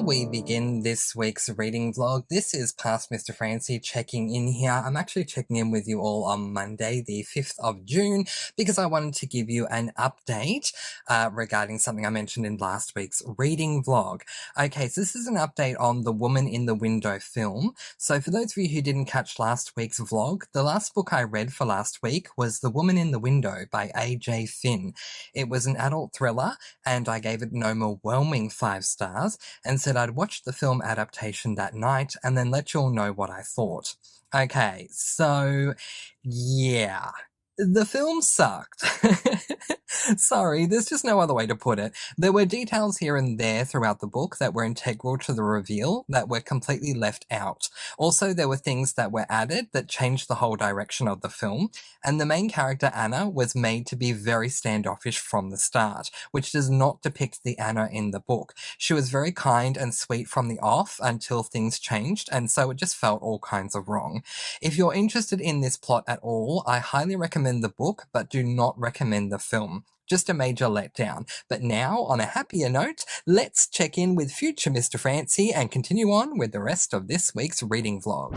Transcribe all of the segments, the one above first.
we begin this week's reading vlog, this is past Mr. Francy checking in here. I'm actually checking in with you all on Monday, the 5th of June, because I wanted to give you an update regarding something I mentioned in last week's reading vlog. Okay, so this is an update on the Woman in the Window film. So for those of you who didn't catch last week's vlog, the last book I read for last week was The Woman in the Window by A.J. Finn. It was an adult thriller, and I gave it an overwhelming 5 stars, and said I'd watch the film adaptation that night and then let you all know what I thought. Okay, so yeah. The film sucked. Sorry, there's just no other way to put it. There were details here and there throughout the book that were integral to the reveal that were completely left out. Also, there were things that were added that changed the whole direction of the film, and the main character, Anna, was made to be very standoffish from the start, which does not depict the Anna in the book. She was very kind and sweet from the off until things changed, and so it just felt all kinds of wrong. If you're interested in this plot at all, I highly recommend the book, but do not recommend the film. Just a major letdown. But now, on a happier note, let's check in with future Mr. Francy and continue on with the rest of this week's reading vlog.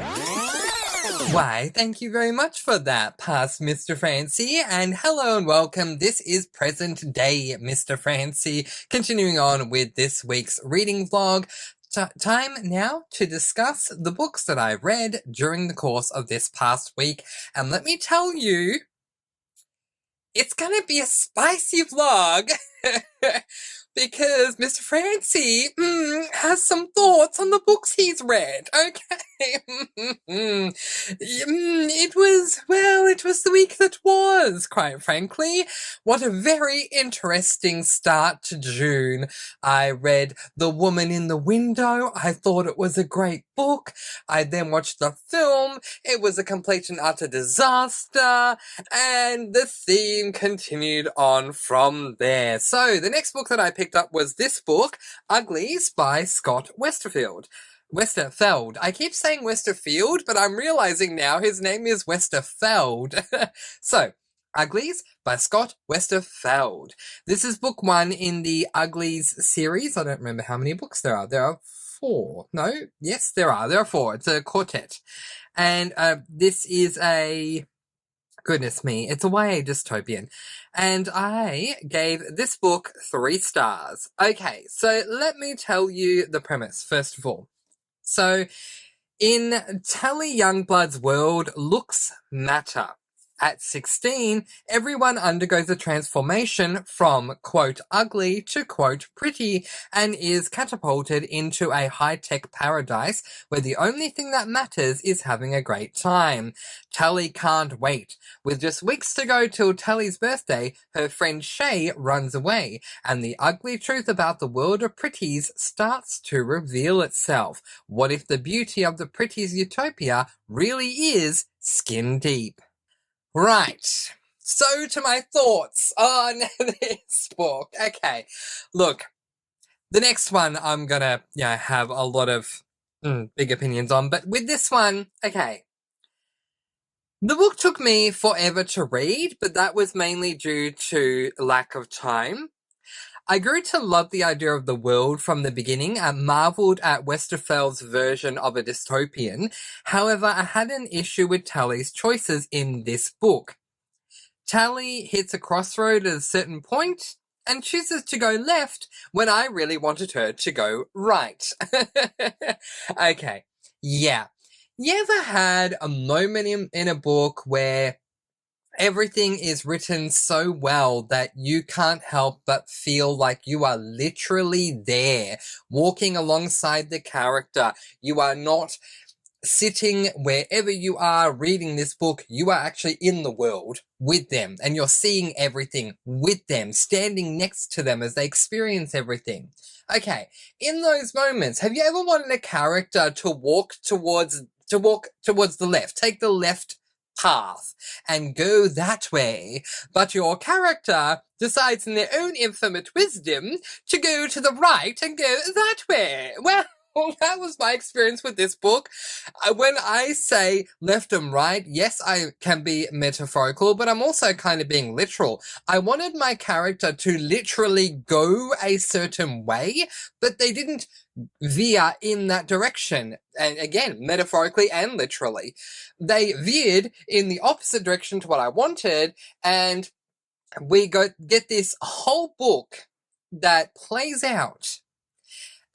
Why, thank you very much for that, past Mr. Francy, and hello and welcome. This is present day Mr. Francy, continuing on with this week's reading vlog. Time now to discuss the books that I read during the course of this past week, and let me tell you, it's gonna be a spicy vlog, because Mr. Francy has some thoughts on the books he's read, okay? It was the week that was, quite frankly. What a very interesting start to June. I read The Woman in the Window. I thought it was a great book. I then watched the film. It was a complete and utter disaster. And the theme continued on from there. So, the next book that I picked up was this book, Uglies by Scott Westerfeld. I keep saying Westerfield, but I'm realizing now his name is Westerfeld. So, Uglies by Scott Westerfeld. This is book 1 in the Uglies series. I don't remember how many books there are. There are 4. No? Yes, there are. There are 4. It's a quartet. And this is a... Goodness me, it's a YA dystopian. And I gave this book 3 stars. Okay, so let me tell you the premise, first of all. So, in Tally Youngblood's world, looks matter. At 16, everyone undergoes a transformation from, quote, ugly to, quote, pretty, and is catapulted into a high-tech paradise where the only thing that matters is having a great time. Tally can't wait. With just weeks to go till Tally's birthday, her friend Shay runs away, and the ugly truth about the world of pretties starts to reveal itself. What if the beauty of the pretties utopia really is skin deep? Right, so to my thoughts on this book. Okay, look, the next one I'm gonna, have a lot of big opinions on, but with this one, okay. The book took me forever to read, but that was mainly due to lack of time. I grew to love the idea of the world from the beginning and marveled at Westerfeld's version of a dystopian. However, I had an issue with Tally's choices in this book. Tally hits a crossroad at a certain point and chooses to go left when I really wanted her to go right. Okay, yeah. You ever had a moment in a book where everything is written so well that you can't help but feel like you are literally there, walking alongside the character? You are not sitting wherever you are reading this book. You are actually in the world with them, and you're seeing everything with them, standing next to them as they experience everything. Okay, in those moments, have you ever wanted a character to walk towards the left, take the left path and go that way, but your character decides in their own infinite wisdom to go to the right and go that way? that was my experience with this book. When I say left and right, yes, I can be metaphorical, but I'm also kind of being literal. I wanted my character to literally go a certain way, but they didn't veer in that direction. And again, metaphorically and literally. They veered in the opposite direction to what I wanted, and we get this whole book that plays out.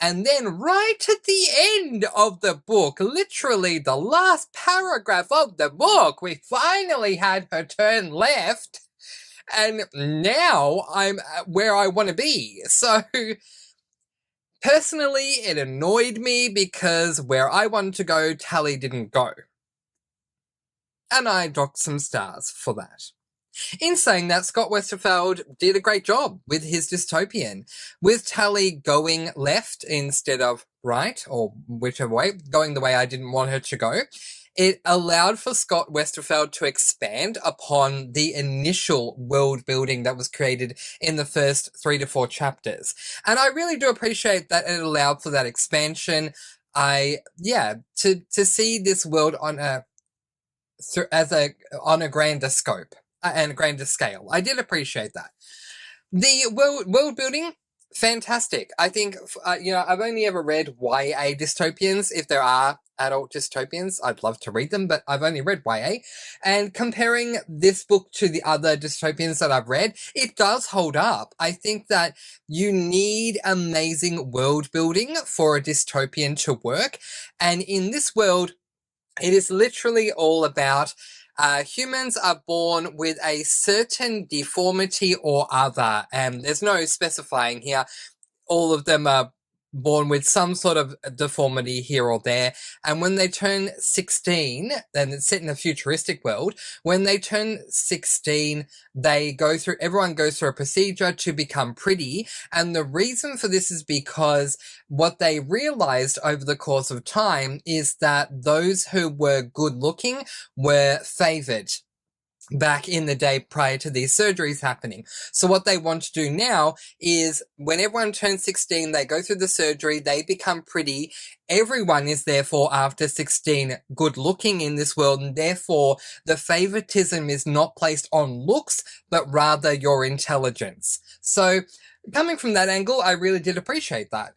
And then right at the end of the book, literally the last paragraph of the book, we finally had her turn left. And now I'm where I want to be. So personally, it annoyed me because where I wanted to go, Tally didn't go. And I docked some stars for that. In saying that, Scott Westerfeld did a great job with his dystopian, with Tally going left instead of right, or whichever way, going the way I didn't want her to go. It allowed for Scott Westerfeld to expand upon the initial world building that was created in the first 3 to 4 chapters. And I really do appreciate that it allowed for that expansion. To see this world on a grander scope and a grander scale. I did appreciate that. The world building, fantastic. I think, I've only ever read YA dystopians. If there are adult dystopians, I'd love to read them, but I've only read YA. And comparing this book to the other dystopians that I've read, it does hold up. I think that you need amazing world building for a dystopian to work. And in this world, it is literally all about humans are born with a certain deformity or other, and there's no specifying here. All of them are born with some sort of deformity here or there, and when they turn 16, and it's set in a futuristic world, when they turn 16, everyone goes through a procedure to become pretty, and the reason for this is because what they realized over the course of time is that those who were good looking were favored back in the day prior to these surgeries happening. So what they want to do now is when everyone turns 16, they go through the surgery, they become pretty. Everyone is therefore after 16 good looking in this world, and therefore the favoritism is not placed on looks, but rather your intelligence. So coming from that angle, I really did appreciate that.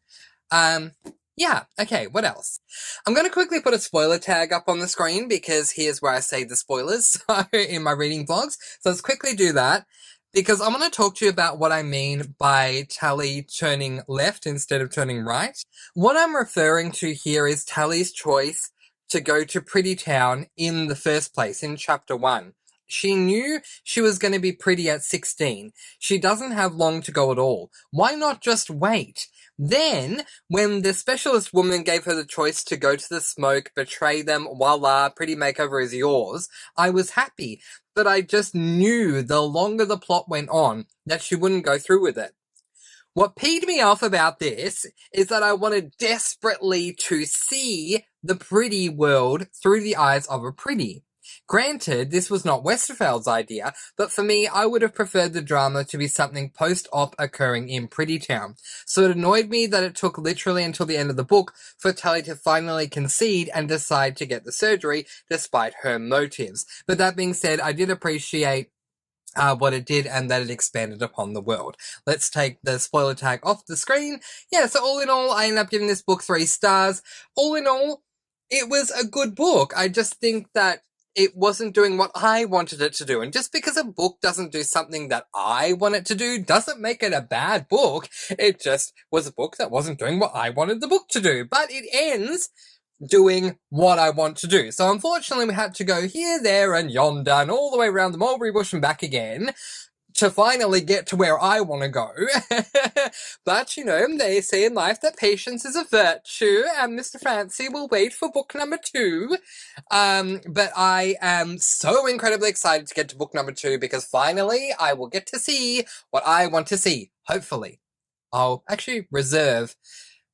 Okay, what else? I'm going to quickly put a spoiler tag up on the screen because here's where I say the spoilers in my reading vlogs. So let's quickly do that because I want to talk to you about what I mean by Tally turning left instead of turning right. What I'm referring to here is Tally's choice to go to Pretty Town in the first place in chapter 1. She knew she was going to be pretty at 16. She doesn't have long to go at all. Why not just wait? Then, when the specialist woman gave her the choice to go to the smoke, betray them, voila, pretty makeover is yours, I was happy. But I just knew the longer the plot went on that she wouldn't go through with it. What peed me off about this is that I wanted desperately to see the pretty world through the eyes of a pretty. Granted, this was not Westerfeld's idea, but for me, I would have preferred the drama to be something post-op occurring in Pretty Town. So it annoyed me that it took literally until the end of the book for Tally to finally concede and decide to get the surgery, despite her motives. But that being said, I did appreciate what it did and that it expanded upon the world. Let's take the spoiler tag off the screen. Yeah, so all in all, I ended up giving this book 3 stars. All in all, it was a good book. I just think that it wasn't doing what I wanted it to do. And just because a book doesn't do something that I want it to do doesn't make it a bad book. It just was a book that wasn't doing what I wanted the book to do. But it ends doing what I want to do. So unfortunately we had to go here, there, and yonder, and all the way around the mulberry bush and back again to finally get to where I want to go. But, they say in life that patience is a virtue, and Mr. Francy will wait for book number 2. But I am so incredibly excited to get to book number 2, because finally I will get to see what I want to see. Hopefully. I'll actually reserve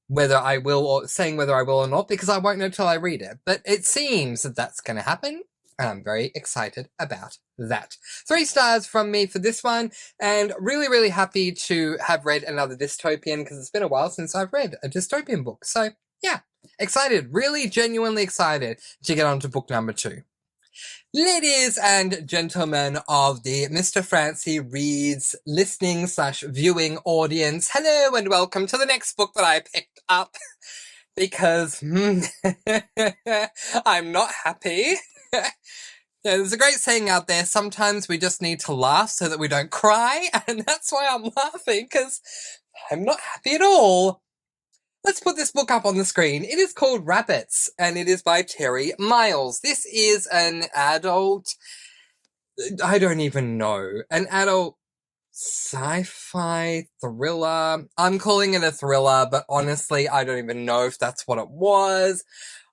whether I will or not, because I won't know till I read it. But it seems that that's going to happen, and I'm very excited about that. 3 stars from me for this one, and really, really happy to have read another dystopian, because it's been a while since I've read a dystopian book. So, yeah, excited, really genuinely excited to get on to book number 2. Ladies and gentlemen of the Mr. Francy Reads listening / viewing audience, hello and welcome to the next book that I picked up because I'm not happy. Yeah, there's a great saying out there, sometimes we just need to laugh so that we don't cry, and that's why I'm laughing, because I'm not happy at all. Let's put this book up on the screen. It is called Rabbits, and it is by Terry Miles. This is an adult, I don't even know, an adult sci-fi thriller. I'm calling it a thriller, but honestly, I don't even know if that's what it was.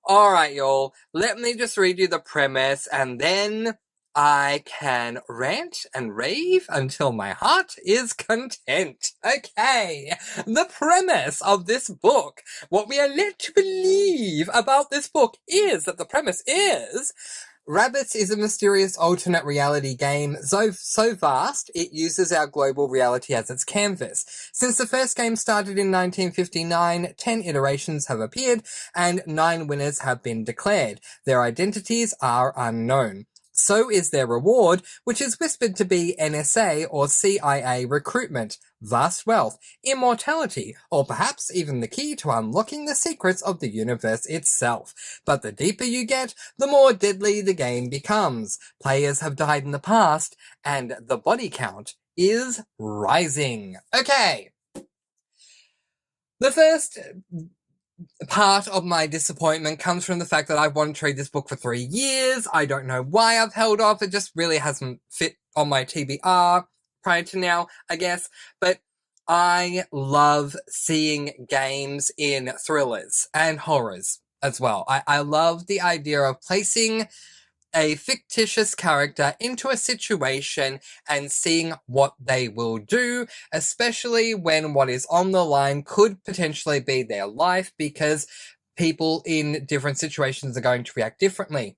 Alright, y'all, let me just read you the premise, and then I can rant and rave until my heart is content. Okay, the premise of this book, what we are led to believe about this book is that the premise is Rabbits is a mysterious alternate reality game so vast it uses our global reality as its canvas. Since the first game started in 1959, 10 iterations have appeared and 9 winners have been declared. Their identities are unknown. So is their reward, which is whispered to be NSA or CIA recruitment, vast wealth, immortality, or perhaps even the key to unlocking the secrets of the universe itself. But the deeper you get, the more deadly the game becomes. Players have died in the past, and the body count is rising. Okay. The first part of my disappointment comes from the fact that I've wanted to read this book for 3 years. I don't know why I've held off. It just really hasn't fit on my TBR prior to now, I guess. But I love seeing games in thrillers and horrors as well. I love the idea of placing a fictitious character into a situation and seeing what they will do, especially when what is on the line could potentially be their life, because people in different situations are going to react differently.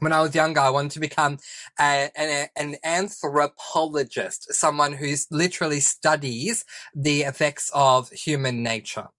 When I was younger, I wanted to become an anthropologist, someone who literally studies the effects of human nature.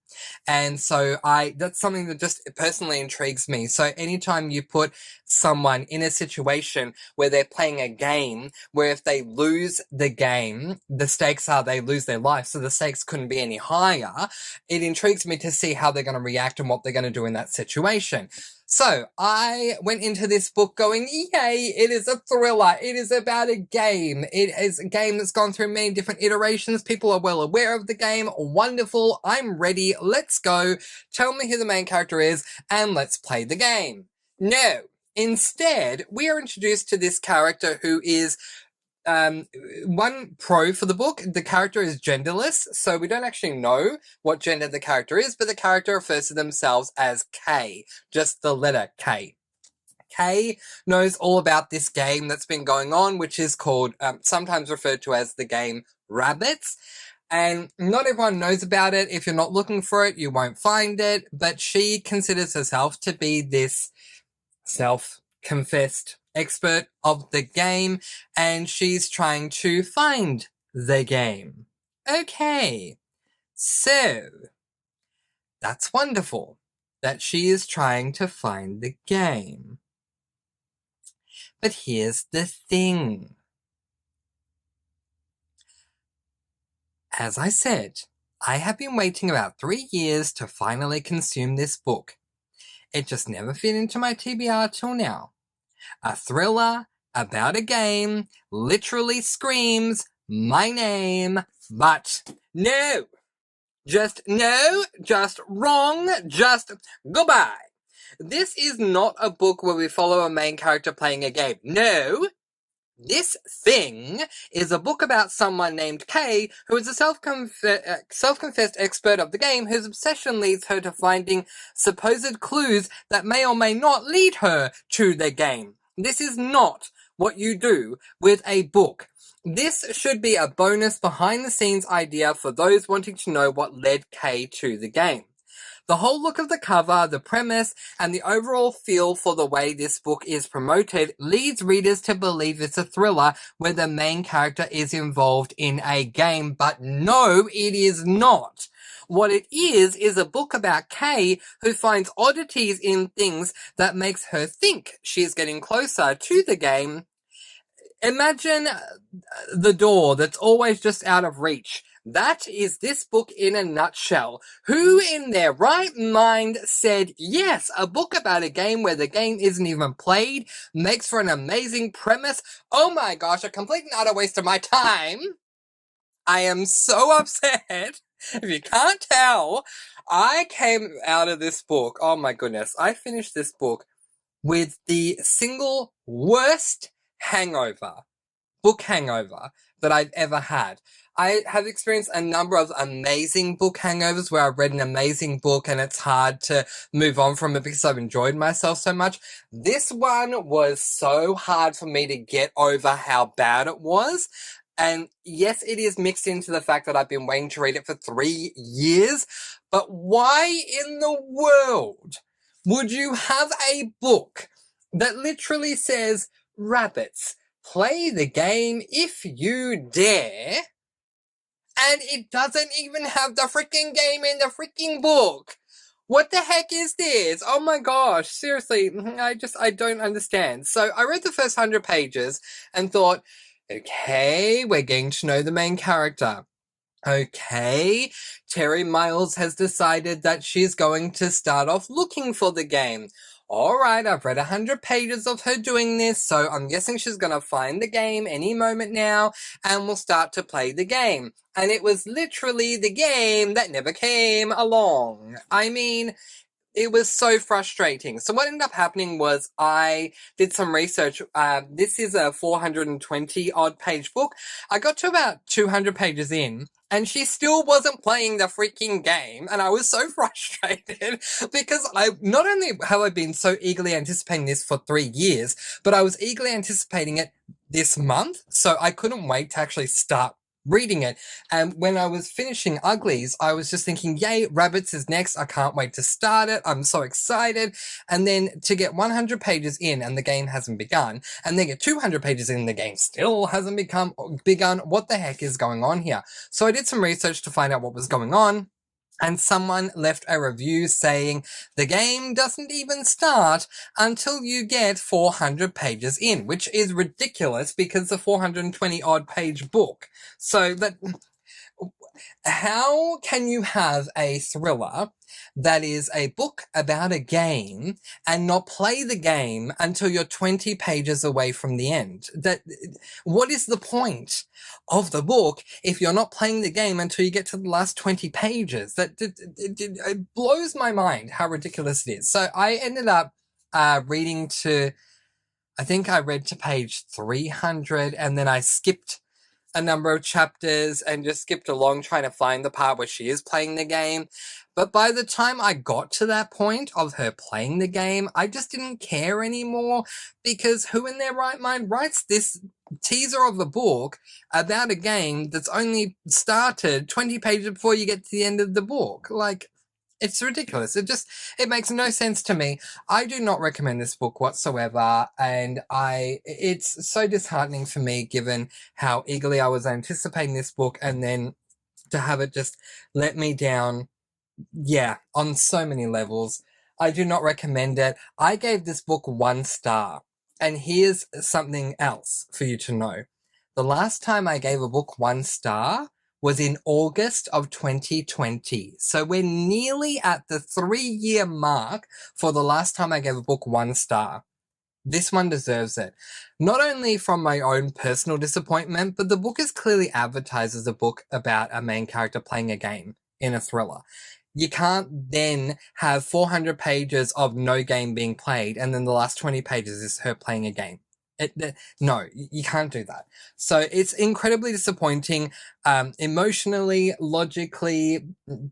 And so that's something that just personally intrigues me. So anytime you put someone in a situation where they're playing a game, where if they lose the game, the stakes are they lose their life, so the stakes couldn't be any higher, it intrigues me to see how they're going to react and what they're going to do in that situation. So, I went into this book going, yay, it is a thriller, it is about a game, it is a game that's gone through many different iterations, people are well aware of the game, wonderful, I'm ready, let's go, tell me who the main character is, and let's play the game. No, instead, we are introduced to this character who is one pro for the book, the character is genderless, so we don't actually know what gender the character is, but the character refers to themselves as K, just the letter K. K knows all about this game that's been going on, which is called, sometimes referred to as the game Rabbits. And not everyone knows about it. If you're not looking for it, you won't find it, but she considers herself to be this self-confessed expert of the game, and she's trying to find the game. Okay, so that's wonderful that she is trying to find the game. But here's the thing. As I said, I have been waiting about 3 years to finally consume this book. It just never fit into my TBR till now. A thriller about a game literally screams my name, but no, just wrong, just goodbye. This is not a book where we follow a main character playing a game. No, this thing is a book about someone named Kay, who is a self-confessed expert of the game whose obsession leads her to finding supposed clues that may or may not lead her to the game. This is not what you do with a book. This should be a bonus behind-the-scenes idea for those wanting to know what led Kay to the game. The whole look of the cover, the premise, and the overall feel for the way this book is promoted leads readers to believe it's a thriller where the main character is involved in a game, but no, it is not. What it is a book about Kay who finds oddities in things that makes her think she's getting closer to the game. Imagine the door that's always just out of reach. That is this book in a nutshell. Who in their right mind said, yes, a book about a game where the game isn't even played makes for an amazing premise? Oh my gosh, a complete and utter waste of my time. I am so upset. If you can't tell, I came out of this book. Oh my goodness. I finished this book with the single worst book hangover that I've ever had. I have experienced a number of amazing book hangovers where I've read an amazing book and it's hard to move on from it because I've enjoyed myself so much. This one was so hard for me to get over how bad it was. And yes, it is mixed into the fact that I've been waiting to read it for 3 years. But why in the world would you have a book that literally says, rabbits, play the game if you dare, and it doesn't even have the freaking game in the freaking book? What the heck is this? Oh my gosh, seriously, I don't understand. So I read the first 100 pages and thought, okay, we're getting to know the main character. Okay, Terry Miles has decided that she's going to start off looking for the game. Alright, I've read 100 pages of her doing this, so I'm guessing she's gonna find the game any moment now, and we'll start to play the game. And it was literally the game that never came along. I mean, it was so frustrating. So what ended up happening was I did some research. This is a 420 odd page book. I got to about 200 pages in and she still wasn't playing the freaking game. And I was so frustrated because not only have I been so eagerly anticipating this for 3 years, but I was eagerly anticipating it this month. So I couldn't wait to actually start reading it. And when I was finishing Uglies, I was just thinking, yay, Rabbits is next. I can't wait to start it. I'm so excited. And then to get 100 pages in and the game hasn't begun, and then get 200 pages in, the game still hasn't begun. What the heck is going on here? So I did some research to find out what was going on. And someone left a review saying the game doesn't even start until you get 400 pages in, which is ridiculous because it's a 420 odd page book. So that, how can you have a thriller that is a book about a game and not play the game until you're 20 pages away from the end? What is the point of the book if you're not playing the game until you get to the last 20 pages? It blows my mind how ridiculous it is. So I ended up reading to, I think I read to page 300 and then I skipped a number of chapters and just skipped along trying to find the part where she is playing the game. But by the time I got to that point of her playing the game, I just didn't care anymore because who in their right mind writes this teaser of the book about a game that's only started 20 pages before you get to the end of the book? Like, it's ridiculous. It makes no sense to me. I do not recommend this book whatsoever, and it's so disheartening for me given how eagerly I was anticipating this book and then to have it just let me down. Yeah, on so many levels. I do not recommend it. I gave this book 1 star. And here's something else for you to know. The last time I gave a book 1 star was in August of 2020. So we're nearly at the 3-year mark for the last time I gave a book 1 star. This one deserves it. Not only from my own personal disappointment, but the book is clearly advertised as a book about a main character playing a game in a thriller. You can't then have 400 pages of no game being played and then the last 20 pages is her playing a game. No, you can't do that. So it's incredibly disappointing, emotionally, logically,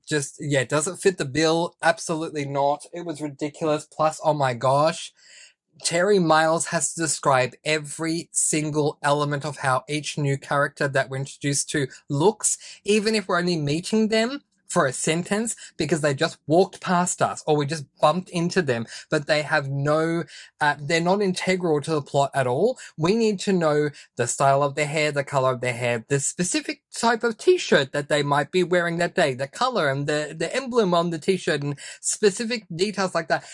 just, yeah, does it fit the bill? Absolutely not. It was ridiculous. Plus, oh my gosh, Terry Miles has to describe every single element of how each new character that we're introduced to looks, even if we're only meeting them for a sentence because they just walked past us or we just bumped into them, but they have no, they're not integral to the plot at all. We need to know the style of their hair, the color of their hair, the specific type of t-shirt that they might be wearing that day, the color and the emblem on the t-shirt and specific details like that.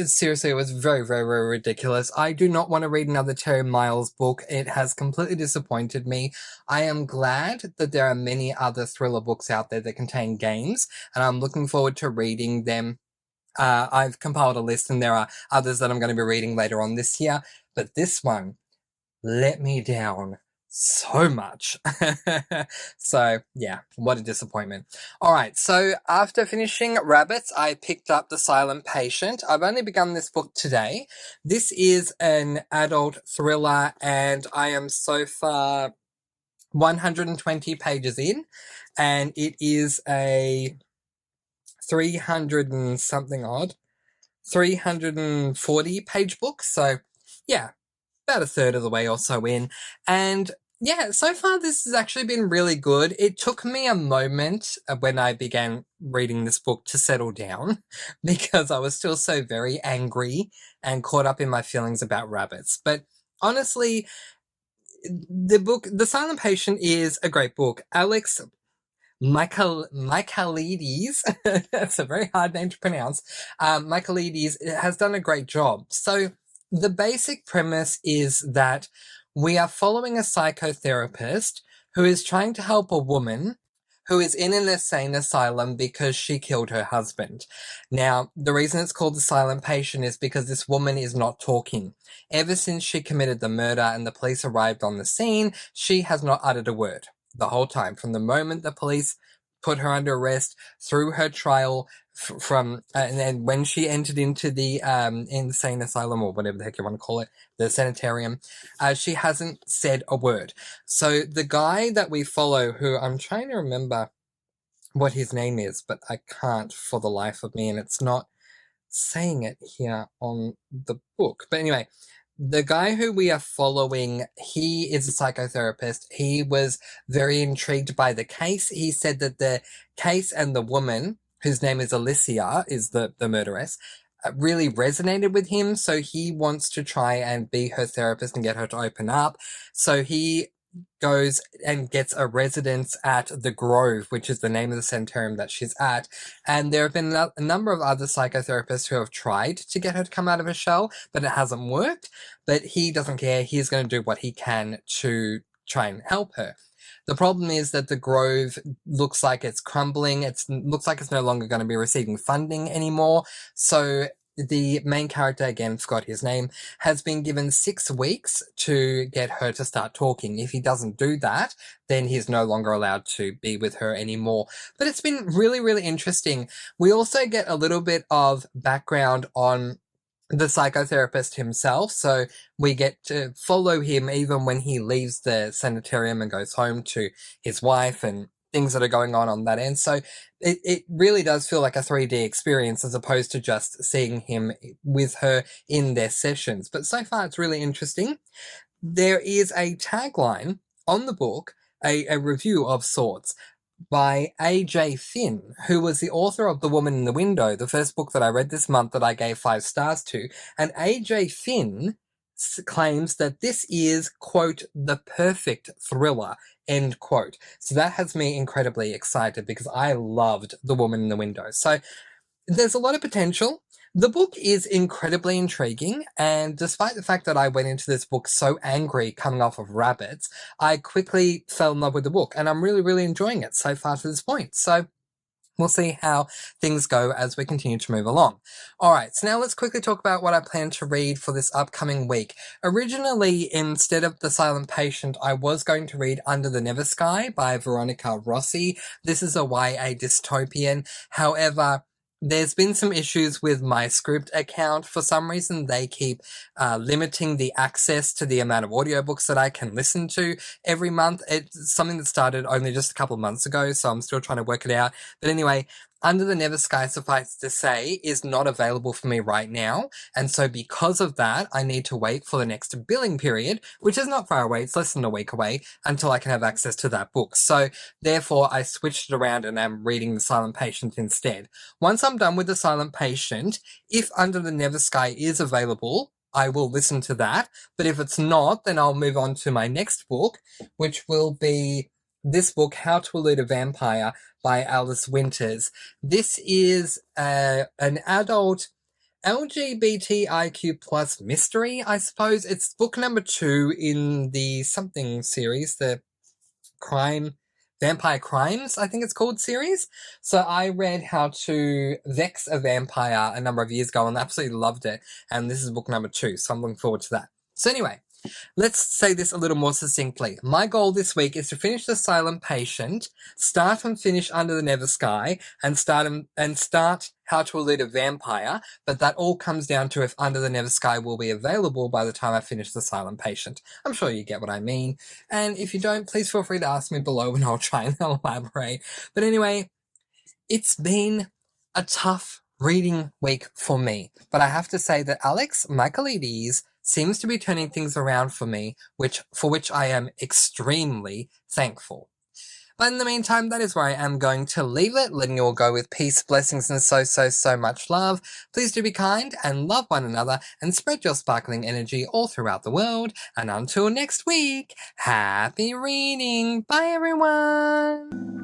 Seriously, it was very, very, very ridiculous. I do not want to read another Terry Miles book. It has completely disappointed me. I am glad that there are many other thriller books out there that contain games, and I'm looking forward to reading them. I've compiled a list, and there are others that I'm going to be reading later on this year, but this one let me down so much. So, yeah, what a disappointment. All right, so after finishing Rabbits, I picked up The Silent Patient. I've only begun this book today. This is an adult thriller, and I am so far 120 pages in, and it is a 300 and something odd, 340 page book. So, yeah, about a third of the way or so in. And yeah, so far this has actually been really good. It took me a moment when I began reading this book to settle down because I was still so very angry and caught up in my feelings about rabbits. But honestly, the book, The Silent Patient, is a great book. Alex Michaelides, that's a very hard name to pronounce. Michaelides has done a great job. So the basic premise is that we are following a psychotherapist who is trying to help a woman who is in an insane asylum because she killed her husband. Now, the reason it's called The Silent Patient is because this woman is not talking. Ever since she committed the murder and the police arrived on the scene, she has not uttered a word the whole time. From the moment the police put her under arrest, through her trial, and then when she entered into the insane asylum, or whatever the heck you want to call it, the sanitarium, she hasn't said a word. So the guy that we follow, who I'm trying to remember what his name is, but I can't for the life of me, and it's not saying it here on the book. But anyway, the guy who we are following, he is a psychotherapist. He was very intrigued by the case. He said that the case and the woman, whose name is Alicia, is the murderess, really resonated with him. So he wants to try and be her therapist and get her to open up. So he goes and gets a residence at the Grove, which is the name of the sanitarium that she's at. And there have been a number of other psychotherapists who have tried to get her to come out of her shell, but it hasn't worked. But he doesn't care. He's going to do what he can to try and help her. The problem is that the Grove looks like it's crumbling. It looks like it's no longer going to be receiving funding anymore. So the main character, again, forgot his name, has been given 6 weeks to get her to start talking. If he doesn't do that, then he's no longer allowed to be with her anymore. But it's been really, really interesting. We also get a little bit of background on the psychotherapist himself, so we get to follow him even when he leaves the sanitarium and goes home to his wife and things that are going on that end. So it really does feel like a 3D experience as opposed to just seeing him with her in their sessions. But so far it's really interesting. There is a tagline on the book, a review of sorts, by A.J. Finn, who was the author of The Woman in the Window, the first book that I read this month that I gave 5 stars to. And A.J. Finn claims that this is, quote, the perfect thriller, end quote. So that has me incredibly excited because I loved The Woman in the Window. So there's a lot of potential. The book is incredibly intriguing, and despite the fact that I went into this book so angry coming off of Rabbits, I quickly fell in love with the book, and I'm really, really enjoying it so far to this point. So we'll see how things go as we continue to move along. All right, so now let's quickly talk about what I plan to read for this upcoming week. Originally, instead of The Silent Patient, I was going to read Under the Never Sky by Veronica Rossi. This is a YA dystopian. However, there's been some issues with my Scribd account. For some reason, they keep limiting the access to the amount of audiobooks that I can listen to every month. It's something that started only just a couple of months ago, so I'm still trying to work it out. But anyway, Under the Never Sky, suffice to say, is not available for me right now, and so because of that, I need to wait for the next billing period, which is not far away, it's less than a week away, until I can have access to that book. So, therefore, I switched it around and I'm reading The Silent Patient instead. Once I'm done with The Silent Patient, if Under the Never Sky is available, I will listen to that, but if it's not, then I'll move on to my next book, which will be this book, How to Elude a Vampire by Alice Winters. This is an adult LGBTIQ plus mystery, I suppose. It's book number 2 in the something series, the Vampire Crimes, I think it's called, series. So I read How to Vex a Vampire a number of years ago and absolutely loved it. And this is book number 2, so I'm looking forward to that. So anyway, let's say this a little more succinctly. My goal this week is to finish The Silent Patient, start and finish Under the Never Sky, and start How to Elude a Vampire, but that all comes down to if Under the Never Sky will be available by the time I finish The Silent Patient. I'm sure you get what I mean, and if you don't, please feel free to ask me below and I'll try and elaborate. But anyway, it's been a tough reading week for me, but I have to say that Alex Michaelides seems to be turning things around for me, for which I am extremely thankful. But in the meantime, that is where I am going to leave it, letting you all go with peace, blessings, and so much love. Please do be kind and love one another and spread your sparkling energy all throughout the world. And until next week, happy reading. Bye, everyone.